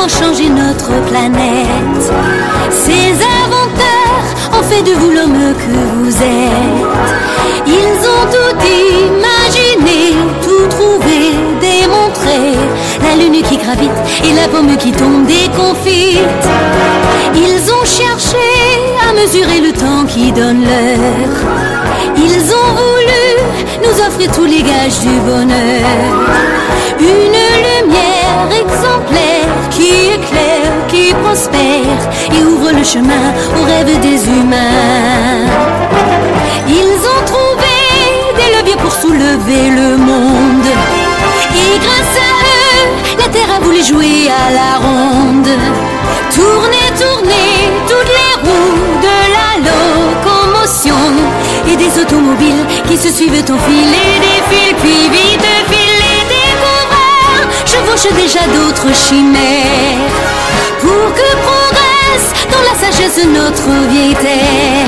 changer notre planète. Ces inventeurs ont fait de vous l'homme que vous êtes. Ils ont tout imaginé, tout trouvé, démontré. La lune qui gravite et la pomme qui tombe déconfite. Ils ont cherché à mesurer le temps qui donne l'heure. Ils ont voulu nous offrir tous les gages du bonheur. Une lumière exemplaire qui éclaire, qui prospère et ouvre le chemin aux rêves des humains. Ils ont trouvé des leviers pour soulever le monde. Et grâce à eux, la terre a voulu jouer à la ronde. Tourner, tourner, toutes les roues de la locomotion. Et des automobiles qui se suivent au fil et défilent, puis vite filent les découvreurs. Chevauchent déjà d'autres chimères. Pour que progresse dans la sagesse notre vieille terre.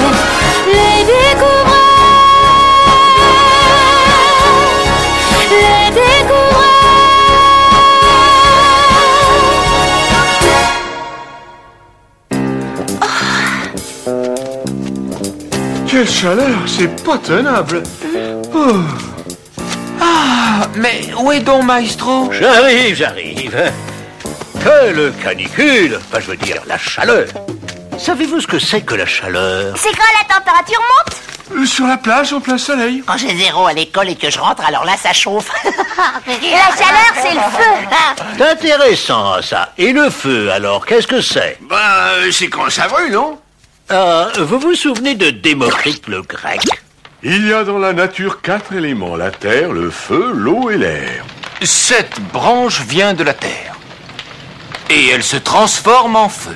Les découvreurs, les découvreurs. Quelle chaleur, c'est pas tenable. Oh. Ah, mais où est donc Maestro? J'arrive. Quelle canicule! Enfin, je veux dire, la chaleur. Savez-vous ce que c'est que la chaleur? C'est quand la température monte. Sur la plage, en plein soleil. Quand j'ai 0 à l'école et que je rentre, alors là, ça chauffe. Et la chaleur, c'est le feu. C'est intéressant, ça. Et le feu, alors, qu'est-ce que c'est? C'est quand ça brûle, non? Ah, vous vous souvenez de Démocrite le grec? Il y a dans la nature 4 éléments, la terre, le feu, l'eau et l'air. Cette branche vient de la terre. Et elle se transforme en feu.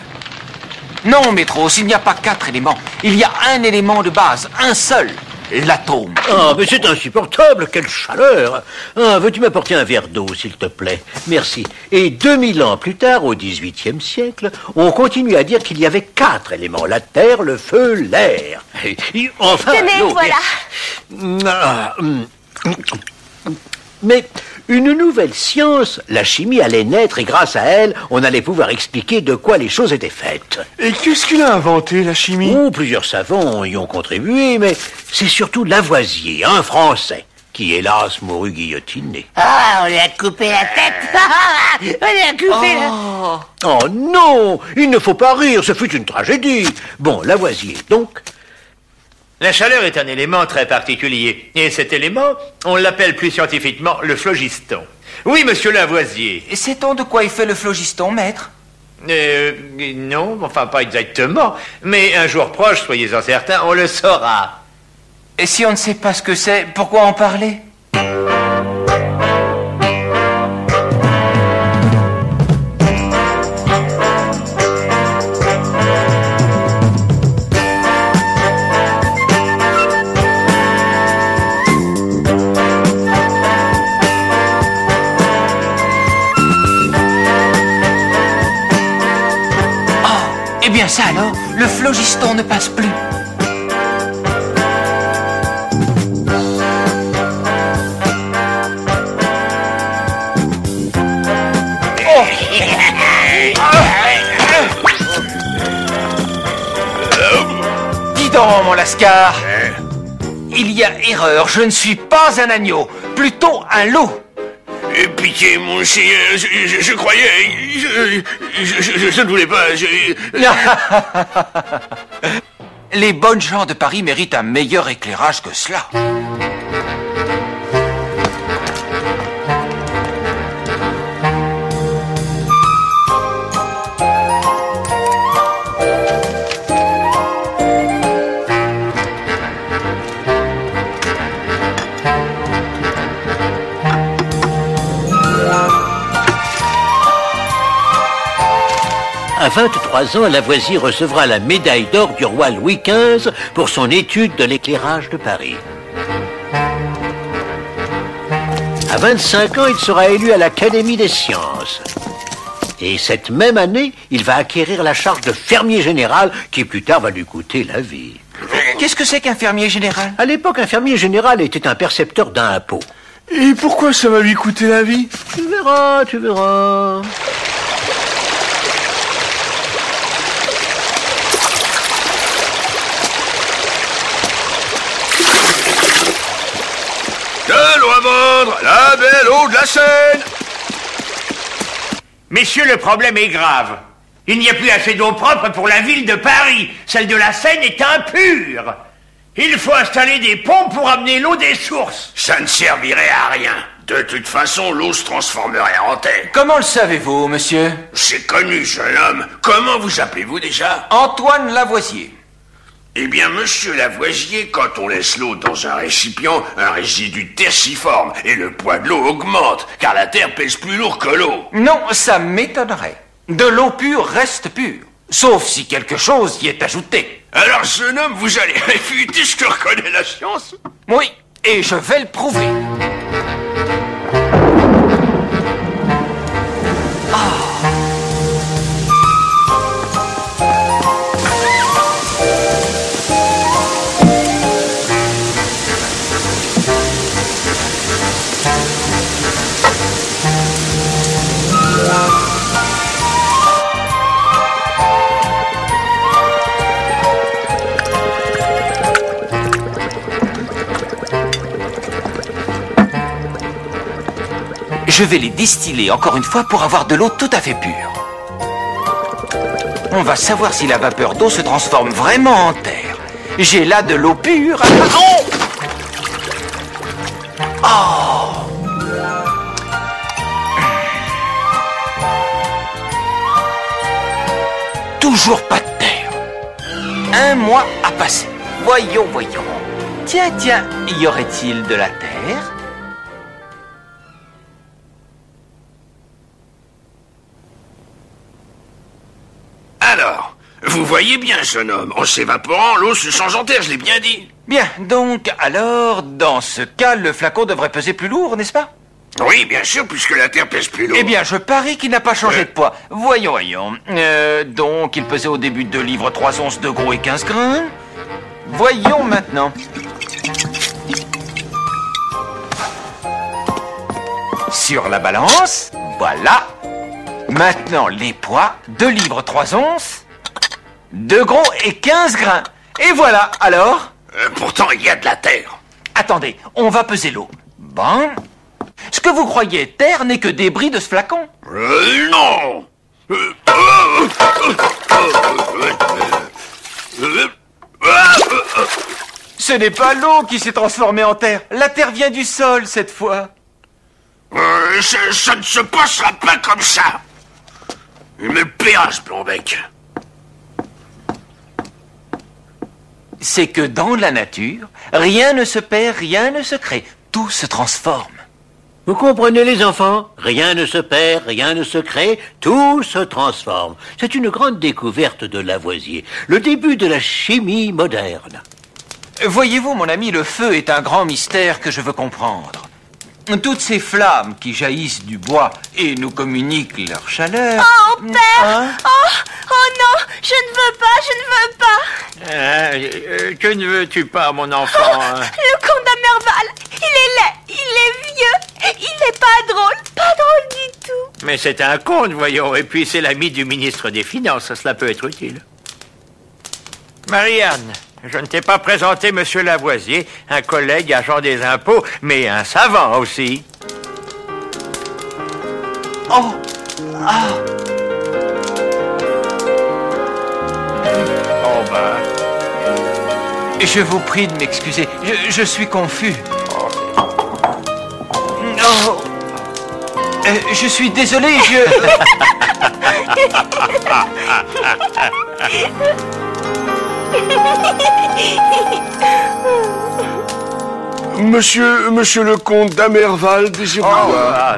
Non, Métros, il n'y a pas 4 éléments. Il y a un élément de base, un seul, l'atome. Ah, mais c'est insupportable, quelle chaleur! Ah, veux-tu m'apporter un verre d'eau, s'il te plaît? Merci. Et 2000 ans plus tard, au XVIIIe siècle, on continue à dire qu'il y avait 4 éléments, la terre, le feu, l'air. Enfin, tenez, l'eau. voilà. Mais une nouvelle science, la chimie, allait naître et grâce à elle, on allait pouvoir expliquer de quoi les choses étaient faites. Et qu'est-ce qu'il a inventé, la chimie? Oh, plusieurs savants y ont contribué, mais c'est surtout Lavoisier, un Français, qui hélas mourut guillotiné. Ah, on lui a coupé la tête. On lui a coupé la... Oh non, il ne faut pas rire, ce fut une tragédie. Bon, Lavoisier, donc... La chaleur est un élément très particulier. Et cet élément, on l'appelle plus scientifiquement le phlogiston. Oui, monsieur Lavoisier. Et sait-on de quoi il fait le phlogiston, maître? Non, enfin pas exactement. Mais un jour proche, soyez-en certains, on le saura. Et si on ne sait pas ce que c'est, pourquoi en parler? Eh bien ça alors, le phlogiston ne passe plus. Dis donc, mon Lascar. Il y a erreur, je ne suis pas un agneau, plutôt un loup. Pitié, mon seigneur, je croyais... Je ne voulais pas... Les bonnes gens de Paris méritent un meilleur éclairage que cela. À 23 ans, Lavoisier recevra la médaille d'or du roi Louis XV pour son étude de l'éclairage de Paris. À 25 ans, il sera élu à l'Académie des sciences. Et cette même année, il va acquérir la charge de fermier général qui plus tard va lui coûter la vie. Qu'est-ce que c'est qu'un fermier général? À l'époque, un fermier général était un percepteur d'impôts. Et pourquoi ça va lui coûter la vie? Tu verras, tu verras. rejoindre la belle eau de la Seine. Messieurs, le problème est grave. Il n'y a plus assez d'eau propre pour la ville de Paris. Celle de la Seine est impure. Il faut installer des pompes pour amener l'eau des sources. Ça ne servirait à rien. De toute façon, l'eau se transformerait en terre. Comment le savez-vous, monsieur? C'est connu, jeune homme. Comment vous appelez-vous déjà? Antoine Lavoisier. Eh bien, monsieur Lavoisier, quand on laisse l'eau dans un récipient, un résidu de terre s'y forme et le poids de l'eau augmente, car la terre pèse plus lourd que l'eau. Non, ça m'étonnerait. De l'eau pure reste pure, sauf si quelque chose y est ajouté. Alors, jeune homme, vous allez réfuter ce que reconnaît la science? Oui, et je vais le prouver. Je vais les distiller encore une fois pour avoir de l'eau tout à fait pure. On va savoir si la vapeur d'eau se transforme vraiment en terre. J'ai là de l'eau pure. Oh! Toujours pas de terre. 1 mois à passer. Voyons. Tiens, y aurait-il de la terre? Alors, vous voyez bien, jeune homme, en s'évaporant, l'eau se change en terre, je l'ai bien dit. Bien, donc, alors, dans ce cas, le flacon devrait peser plus lourd, n'est-ce pas? Oui, bien sûr, puisque la terre pèse plus lourd. Eh bien, je parie qu'il n'a pas changé de poids. Voyons. Donc, il pesait au début 2 livres 3 onces de gros et 15 grains. Voyons maintenant. Sur la balance, voilà. Maintenant, les poids, 2 livres 3 onces, 2 gros et 15 grains. Et voilà, alors? Pourtant, il y a de la terre. Attendez, on va peser l'eau. Bon. Ce que vous croyez terre n'est que débris de ce flacon. Non. Ce n'est pas l'eau qui s'est transformée en terre. La terre vient du sol, cette fois. Ça ne se passera pas comme ça. Il me paiera, ce Plombec. C'est que dans la nature, rien ne se perd, rien ne se crée. Tout se transforme. Vous comprenez, les enfants? Rien ne se perd, rien ne se crée, tout se transforme. C'est une grande découverte de Lavoisier, le début de la chimie moderne. Voyez-vous, mon ami, le feu est un grand mystère que je veux comprendre. Toutes ces flammes qui jaillissent du bois et nous communiquent leur chaleur... Oh, père! Hein? Oh non! Je ne veux pas! Que ne veux-tu pas, mon enfant? Le comte d'Amerval, il est laid, il est vieux, il n'est pas drôle du tout. Mais c'est un conte, voyons, et puis c'est l'ami du ministre des Finances, cela peut être utile. Marianne, je ne t'ai pas présenté Monsieur Lavoisier, un collègue agent des impôts, mais un savant aussi. Oh! Ah! Oh ben... Je vous prie de m'excuser, je suis confus. Oh! Je suis désolé, Monsieur le comte d'Amerval désire vous voir.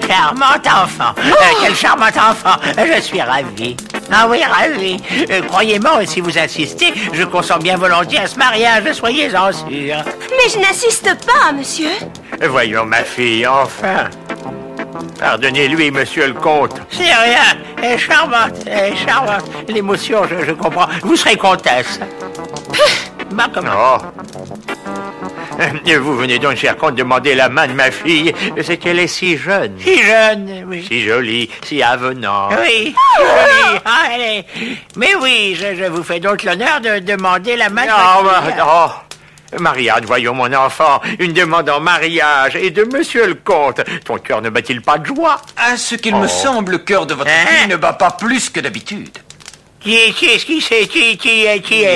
Charmant enfant. Quel charmant enfant. Je suis ravi. Ah oui, ravi. Croyez-moi, si vous insistez, je consens bien volontiers à ce mariage, soyez-en sûr. Mais je n'insiste pas, monsieur. Voyons, ma fille, enfin. Pardonnez-lui, monsieur le comte. C'est rien. Elle est charmante. L'émotion, je comprends. Vous serez comtesse. Bah, comment? Oh. Vous venez donc, cher comte, demander la main de ma fille. C'est qu'elle est si jeune. Si jeune, oui. Si jolie, si avenante. Oui, si jolie. Ah, elle est... Mais oui, je vous fais donc l'honneur de demander la main de ma fille. Marianne, voyons mon enfant, une demande en mariage et de monsieur le comte. Ton cœur ne bat-il pas de joie? À ce qu'il me semble, le cœur de votre fille ne bat pas plus que d'habitude. Qui est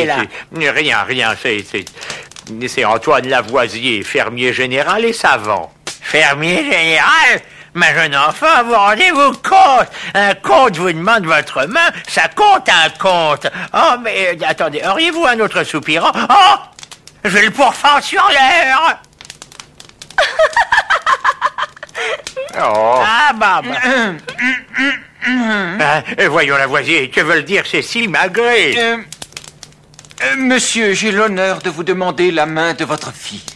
là? Rien, c'est Antoine Lavoisier, fermier général et savant. Fermier général? Ma jeune enfant, vous rendez-vous compte? Un comte vous demande votre main, ça compte un comte. Oh, mais attendez, auriez-vous un autre soupirant? Oh! Je vais le pourfendre sur l'heure. Ah, bah. Voyons Lavoisier, que veulent dire ces six magrets? Monsieur, j'ai l'honneur de vous demander la main de votre fille.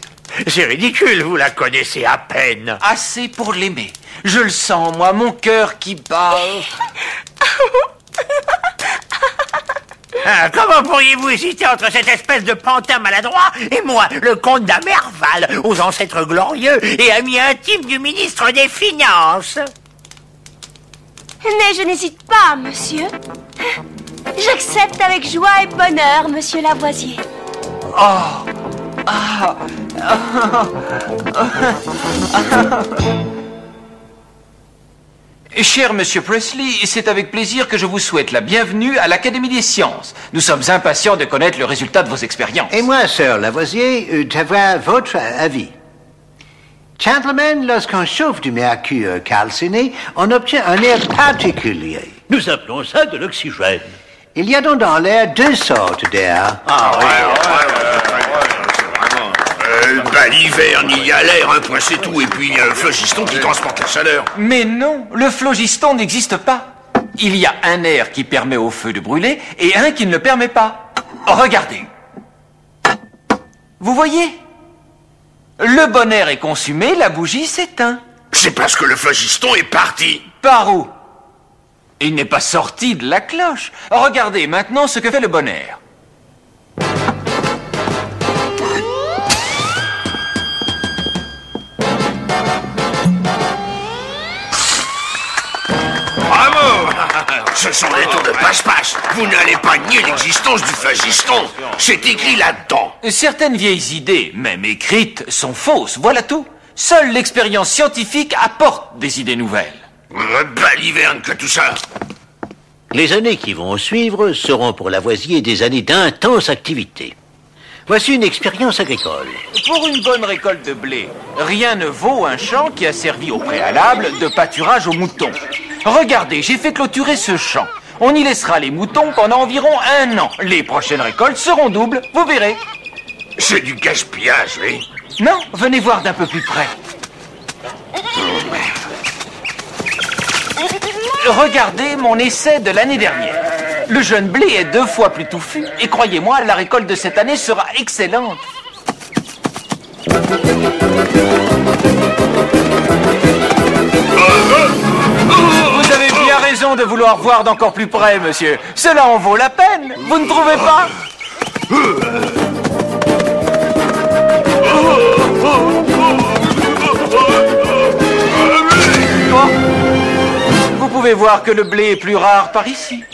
C'est ridicule, vous la connaissez à peine. Assez pour l'aimer. Je le sens, moi, mon cœur qui bat. Comment pourriez-vous hésiter entre cette espèce de pantin maladroit et moi, le comte d'Amerval, aux ancêtres glorieux et ami intime du ministre des Finances? Mais je n'hésite pas, monsieur. J'accepte avec joie et bonheur, monsieur Lavoisier. Cher Monsieur Presley, c'est avec plaisir que je vous souhaite la bienvenue à l'Académie des sciences. Nous sommes impatients de connaître le résultat de vos expériences. Et moi, sœur Lavoisier, d'avoir votre avis. Gentlemen, lorsqu'on chauffe du mercure calciné, on obtient un air particulier. Nous appelons ça de l'oxygène. Il y a donc dans l'air deux sortes d'air. L'hiver, il y a l'air, un point c'est tout, et puis il y a le phlogiston qui transporte la chaleur. Mais non, le phlogiston n'existe pas. Il y a un air qui permet au feu de brûler et un qui ne le permet pas. Regardez. Vous voyez? Le bon air est consumé, la bougie s'éteint. C'est parce que le phlogiston est parti. Par où? Il n'est pas sorti de la cloche. Regardez maintenant ce que fait le bon air. Bravo! Ce sont des tours de passe-passe. Vous n'allez pas nier l'existence du phlogiston. C'est écrit là-dedans. Certaines vieilles idées, même écrites, sont fausses, voilà tout. Seule l'expérience scientifique apporte des idées nouvelles. Baliverne que tout ça. Les années qui vont suivre seront pour Lavoisier des années d'intense activité. Voici une expérience agricole. Pour une bonne récolte de blé, rien ne vaut un champ qui a servi au préalable de pâturage aux moutons. Regardez, j'ai fait clôturer ce champ. On y laissera les moutons pendant environ 1 an. Les prochaines récoltes seront doubles, vous verrez. C'est du gaspillage, oui. Non, venez voir d'un peu plus près. Regardez mon essai de l'année dernière. Le jeune blé est 2 fois plus touffu et croyez-moi, la récolte de cette année sera excellente. Vous avez bien raison de vouloir voir d'encore plus près, monsieur. Cela en vaut la peine, vous ne trouvez pas? Vous pouvez voir que le blé est plus rare par ici.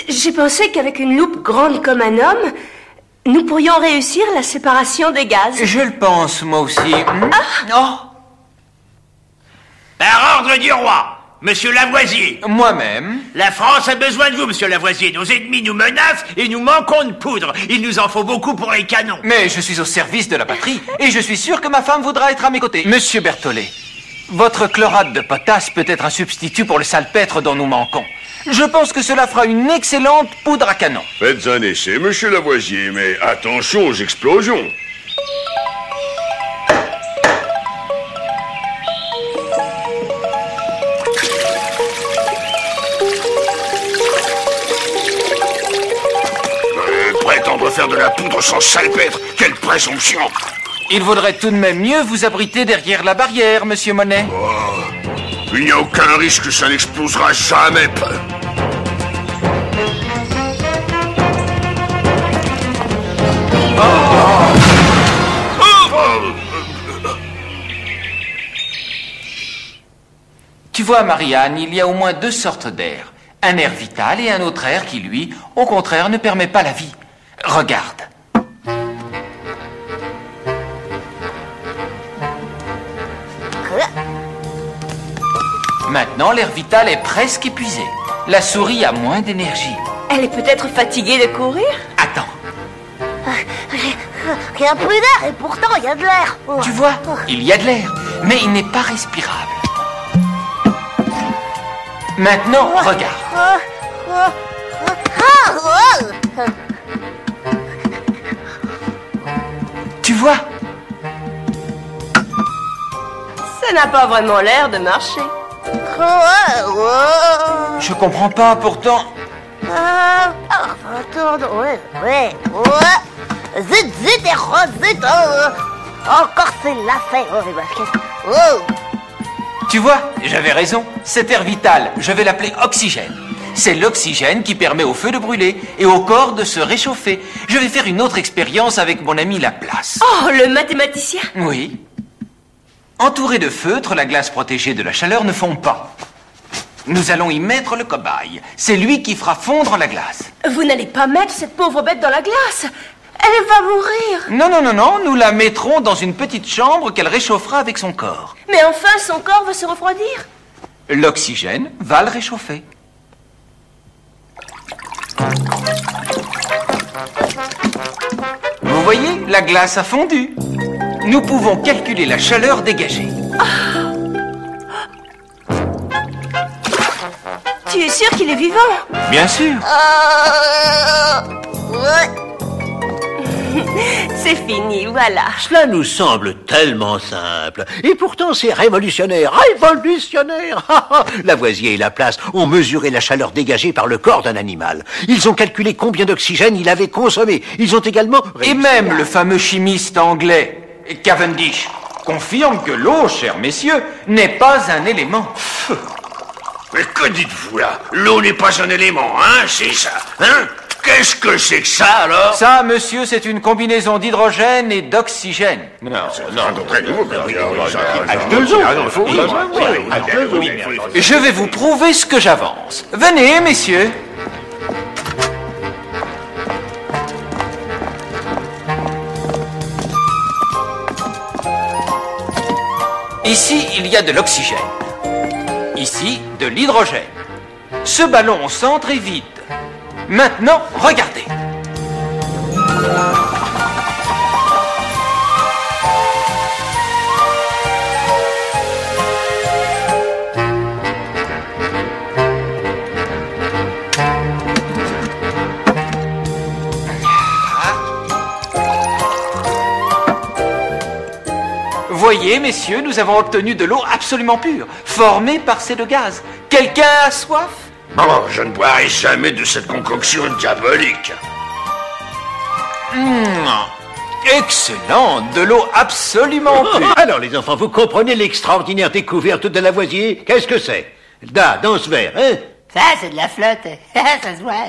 J'ai pensé qu'avec une loupe grande comme un homme, nous pourrions réussir la séparation des gaz. Je le pense, moi aussi. Par ordre du roi, monsieur Lavoisier. Moi-même. La France a besoin de vous, monsieur Lavoisier. Nos ennemis nous menacent et nous manquons de poudre. Il nous en faut beaucoup pour les canons. Mais je suis au service de la patrie et je suis sûr que ma femme voudra être à mes côtés. Monsieur Berthollet, votre chlorate de potasse peut être un substitut pour le salpêtre dont nous manquons. Je pense que cela fera une excellente poudre à canon. Faites un essai, monsieur Lavoisier, mais attention aux explosions. Prétendre faire de la poudre sans salpêtre, quelle présomption! Il vaudrait tout de même mieux vous abriter derrière la barrière, monsieur Monet. Il n'y a aucun risque que ça n'explosera jamais. Tu vois, Marianne, il y a au moins 2 sortes d'air. Un air vital et un autre air qui, lui, au contraire, ne permet pas la vie. Regarde. Maintenant, l'air vital est presque épuisé. La souris a moins d'énergie. Elle est peut-être fatiguée de courir? Attends. Il n'y a plus d'air et pourtant il y a de l'air. Tu vois, il y a de l'air, mais il n'est pas respirable. Maintenant, regarde. Tu vois? Ça n'a pas vraiment l'air de marcher. Je comprends pas, pourtant. Attends, ouais. Zut, et zut, encore c'est la fête. Tu vois, j'avais raison. Cet air vital, je vais l'appeler oxygène. C'est l'oxygène qui permet au feu de brûler et au corps de se réchauffer. Je vais faire une autre expérience avec mon ami Laplace. Oh, le mathématicien? Oui. Entouré de feutre, la glace protégée de la chaleur ne fond pas. Nous allons y mettre le cobaye. C'est lui qui fera fondre la glace. Vous n'allez pas mettre cette pauvre bête dans la glace. Elle va mourir. Non, nous la mettrons dans une petite chambre qu'elle réchauffera avec son corps. Mais enfin, son corps va se refroidir. L'oxygène va le réchauffer. Vous voyez, la glace a fondu. Nous pouvons calculer la chaleur dégagée. Tu es sûr qu'il est vivant? Bien sûr. C'est fini, voilà. Cela nous semble tellement simple. Et pourtant, c'est révolutionnaire. Révolutionnaire. Lavoisier et Laplace ont mesuré la chaleur dégagée par le corps d'un animal. Ils ont calculé combien d'oxygène il avait consommé. Ils ont également... Et même le fameux chimiste anglais, Cavendish, confirme que l'eau, chers messieurs, n'est pas un élément. Mais que dites-vous là? L'eau n'est pas un élément, hein? C'est ça, hein? Qu'est-ce que c'est que ça, alors? Ça, monsieur, c'est une combinaison d'hydrogène et d'oxygène. Je vais vous prouver ce que j'avance. Venez, messieurs. Ici, il y a de l'oxygène. Ici, de l'hydrogène. Ce ballon au centre est vide. Maintenant, regardez. Voyez, messieurs, nous avons obtenu de l'eau absolument pure, formée par ces 2 gaz. Quelqu'un a soif? Oh, je ne boirai jamais de cette concoction diabolique. Excellent, de l'eau absolument pure. Alors, les enfants, vous comprenez l'extraordinaire découverte de Lavoisier? Qu'est-ce que c'est? Dans ce verre, hein? Ça, c'est de la flotte. Ça se voit.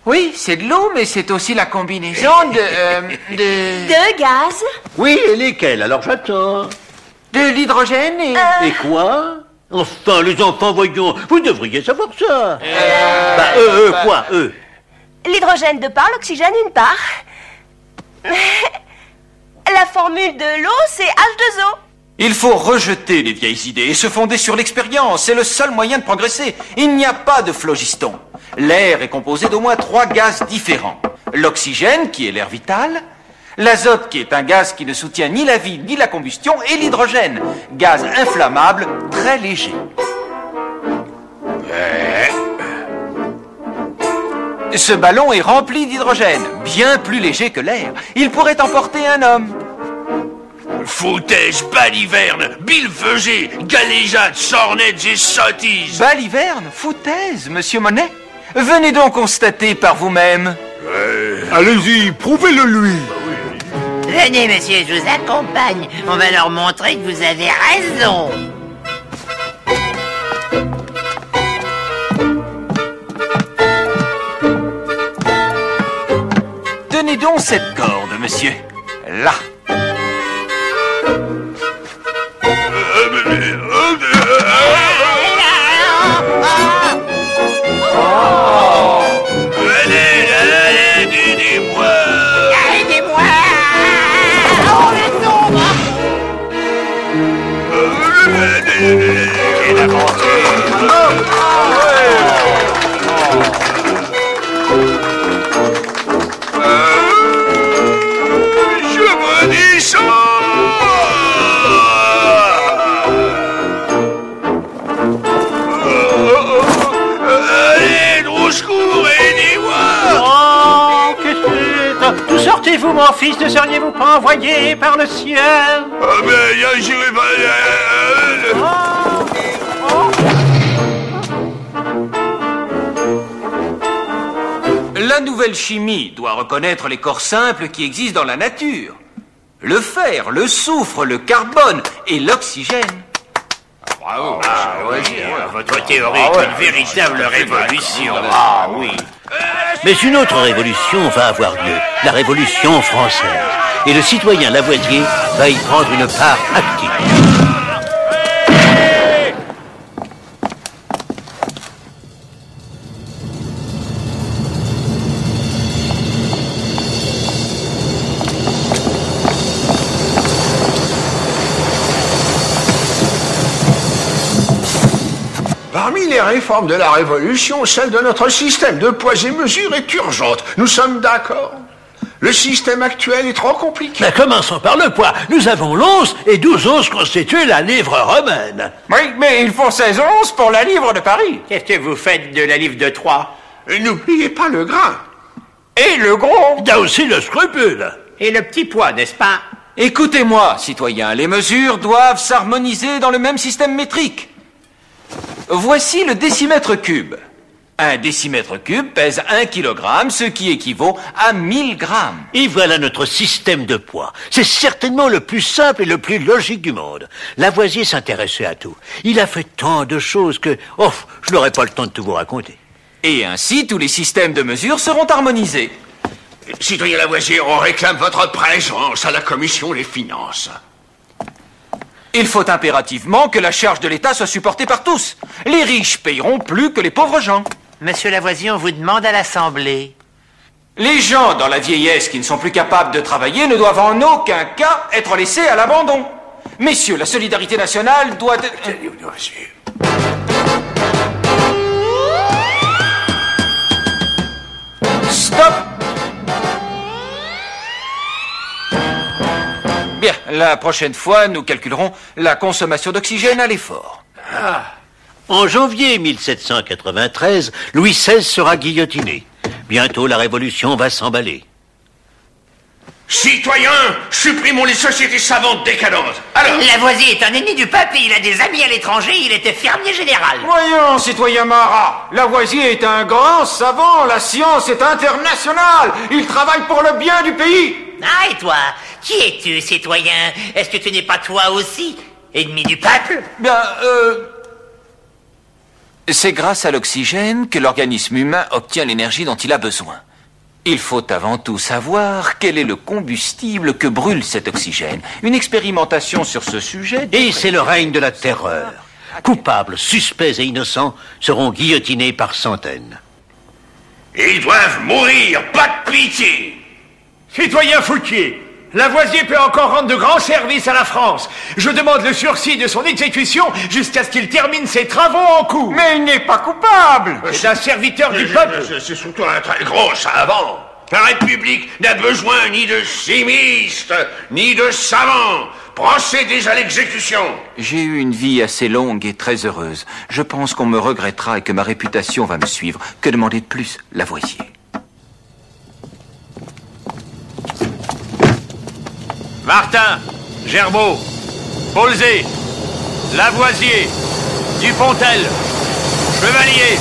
Oui, c'est de l'eau, mais c'est aussi la combinaison de 2 gaz? Oui, et lesquels? Alors j'attends. de l'hydrogène et... Et quoi? Enfin, les enfants, voyons, vous devriez savoir ça. Quoi, eux? L'hydrogène de part, l'oxygène une part. La formule de l'eau, c'est H2O. Il faut rejeter les vieilles idées et se fonder sur l'expérience. C'est le seul moyen de progresser. Il n'y a pas de phlogiston. L'air est composé d'au moins 3 gaz différents. L'oxygène, qui est l'air vital, l'azote, qui est un gaz qui ne soutient ni la vie ni la combustion, et l'hydrogène, gaz inflammable très léger. Ce ballon est rempli d'hydrogène, bien plus léger que l'air. Il pourrait emporter un homme. Foutaise, balivernes, bilfeusées, galéjades, sornettes et sottises. Baliverne, foutaise, monsieur Monet. Venez donc constater par vous-même. Allez-y, prouvez-le lui. Venez, monsieur, je vous accompagne. On va leur montrer que vous avez raison. Tenez donc cette corde, monsieur. Là. Quelle je me dis ça. Allez, au secours, aidez-moi. Oh, qu'est-ce que c'est? D'où sortez-vous, mon fils? Ne seriez-vous pas envoyé par le ciel? Ah, mais j'irai pas... La nouvelle chimie doit reconnaître les corps simples qui existent dans la nature. Le fer, le soufre, le carbone et l'oxygène. Bravo. Votre théorie est une véritable révolution. Ah oui. Mais une autre révolution va avoir lieu, la révolution française. Et le citoyen Lavoisier va y prendre une part active. Parmi les réformes de la Révolution, celle de notre système de poids et mesures est urgente. Nous sommes d'accord? Le système actuel est trop compliqué. Mais commençons par le poids. Nous avons l'once et 12 onces constituent la livre romaine. Oui, mais il faut 16 onces pour la livre de Paris. Qu'est-ce que vous faites de la livre de Troyes? N'oubliez pas le grain. Et le gros. Il y a aussi le scrupule. Et le petit poids, n'est-ce pas? Écoutez-moi, citoyens, les mesures doivent s'harmoniser dans le même système métrique. Voici le décimètre cube. Un décimètre cube pèse 1 kilogramme, ce qui équivaut à 1000 grammes. Et voilà notre système de poids. C'est certainement le plus simple et le plus logique du monde. Lavoisier s'intéressait à tout. Il a fait tant de choses que... Oh, je n'aurai pas le temps de tout vous raconter. Et ainsi, tous les systèmes de mesure seront harmonisés. Citoyen Lavoisier, on réclame votre présence à la commission des finances. Il faut impérativement que la charge de l'État soit supportée par tous. Les riches payeront plus que les pauvres gens. Monsieur Lavoisier, on vous demande à l'Assemblée. Les gens dans la vieillesse qui ne sont plus capables de travailler ne doivent en aucun cas être laissés à l'abandon. Messieurs, la solidarité nationale doit être... Stop! Bien, la prochaine fois, nous calculerons la consommation d'oxygène à l'effort. En janvier 1793, Louis XVI sera guillotiné. Bientôt, la Révolution va s'emballer. Citoyens, supprimons les sociétés savantes décadentes. Alors, Lavoisier est un ennemi du peuple et il a des amis à l'étranger, il était fermier général. Voyons, citoyen Marat, Lavoisier est un grand savant, la science est internationale, il travaille pour le bien du pays. Ah, et toi? Qui es-tu, citoyen? Est-ce que tu n'es pas toi aussi ennemi du peuple? Bien, c'est grâce à l'oxygène que l'organisme humain obtient l'énergie dont il a besoin. Il faut avant tout savoir quel est le combustible que brûle cet oxygène. Une expérimentation sur ce sujet... Et c'est le règne de la terreur. Coupables, suspects et innocents seront guillotinés par centaines. ils doivent mourir, pas de pitié. Citoyen Fouquier, Lavoisier peut encore rendre de grands services à la France. Je demande le sursis de son exécution jusqu'à ce qu'il termine ses travaux en cours. Mais il n'est pas coupable. C'est un serviteur du peuple. C'est surtout un très gros savant. La République n'a besoin ni de chimistes, ni de savants. Procédez à l'exécution. J'ai eu une vie assez longue et très heureuse. Je pense qu'on me regrettera et que ma réputation va me suivre. Que demander de plus, Lavoisier? Martin, Gerbaud, Paulzé, Lavoisier, Dupontel, Chevalier.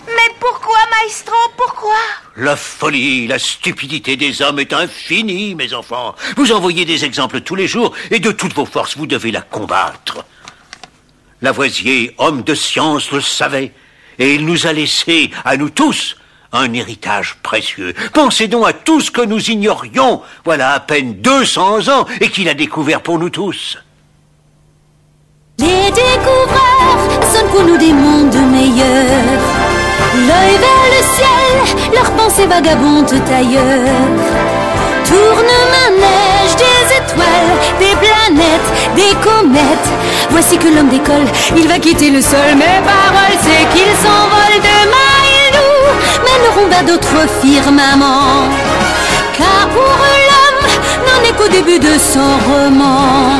Mais pourquoi, maestro, pourquoi? La folie, la stupidité des hommes est infinie, mes enfants. Vous en voyez des exemples tous les jours, et de toutes vos forces, vous devez la combattre. Lavoisier, homme de science, le savait, et il nous a laissé, à nous tous, un héritage précieux. Pensez donc à tout ce que nous ignorions, voilà à peine 200 ans, et qu'il a découvert pour nous tous. Les découvreurs sonnent pour nous des mondes meilleurs. L'œil vers le ciel, leurs pensées vagabondent ailleurs. Tout des comètes. Voici que l'homme décolle, il va quitter le sol. Mes paroles, c'est qu'il s'envole demain, ils nous mèneront vers d'autres firmaments. Car pour l'homme, n'en est qu'au début de son roman.